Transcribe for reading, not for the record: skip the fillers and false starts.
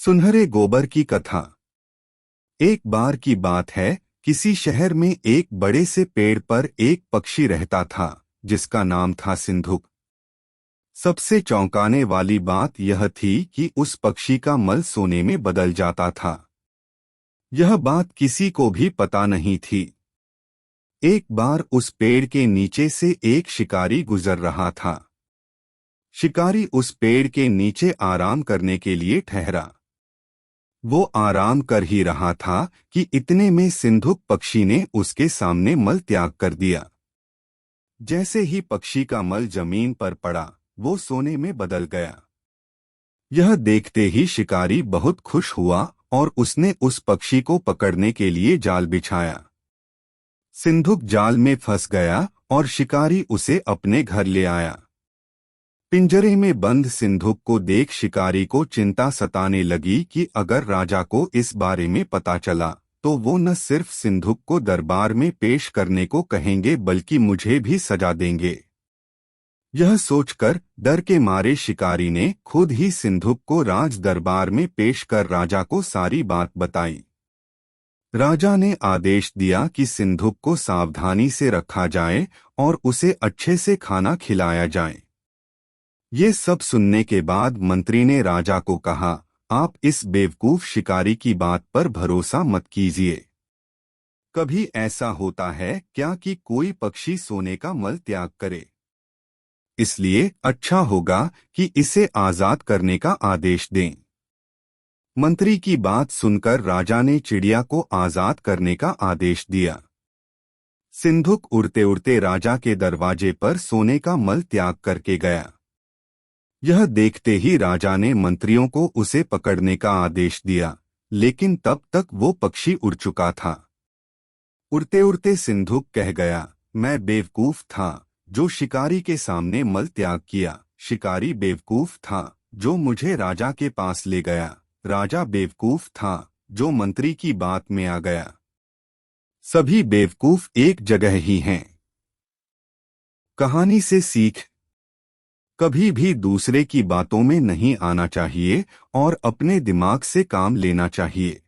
सुनहरे गोबर की कथा। एक बार की बात है, किसी शहर में एक बड़े से पेड़ पर एक पक्षी रहता था जिसका नाम था सिंधुक। सबसे चौंकाने वाली बात यह थी कि उस पक्षी का मल सोने में बदल जाता था। यह बात किसी को भी पता नहीं थी। एक बार उस पेड़ के नीचे से एक शिकारी गुजर रहा था। शिकारी उस पेड़ के नीचे आराम करने के लिए ठहरा। वो आराम कर ही रहा था कि इतने में सिंधुक पक्षी ने उसके सामने मल त्याग कर दिया। जैसे ही पक्षी का मल जमीन पर पड़ा, वो सोने में बदल गया। यह देखते ही शिकारी बहुत खुश हुआ और उसने उस पक्षी को पकड़ने के लिए जाल बिछाया। सिंधुक जाल में फंस गया और शिकारी उसे अपने घर ले आया। पिंजरे में बंद सिंधुक को देख शिकारी को चिंता सताने लगी कि अगर राजा को इस बारे में पता चला तो वो न सिर्फ सिंधुक को दरबार में पेश करने को कहेंगे बल्कि मुझे भी सजा देंगे। यह सोचकर डर के मारे शिकारी ने खुद ही सिंधुक को राज दरबार में पेश कर राजा को सारी बात बताई। राजा ने आदेश दिया कि सिंधुक को सावधानी से रखा जाए और उसे अच्छे से खाना खिलाया जाए। ये सब सुनने के बाद मंत्री ने राजा को कहा, आप इस बेवकूफ शिकारी की बात पर भरोसा मत कीजिए। कभी ऐसा होता है क्या कि कोई पक्षी सोने का मल त्याग करे? इसलिए अच्छा होगा कि इसे आजाद करने का आदेश दें। मंत्री की बात सुनकर राजा ने चिड़िया को आजाद करने का आदेश दिया। सिंधुक उड़ते उड़ते राजा के दरवाजे पर सोने का मल त्याग करके गया। यह देखते ही राजा ने मंत्रियों को उसे पकड़ने का आदेश दिया, लेकिन तब तक वो पक्षी उड़ चुका था। उड़ते उड़ते सिंधुक कह गया, मैं बेवकूफ था जो शिकारी के सामने मल त्याग किया। शिकारी बेवकूफ था जो मुझे राजा के पास ले गया। राजा बेवकूफ था जो मंत्री की बात में आ गया। सभी बेवकूफ एक जगह ही हैं। कहानी से सीख, कभी भी दूसरे की बातों में नहीं आना चाहिए और अपने दिमाग से काम लेना चाहिए।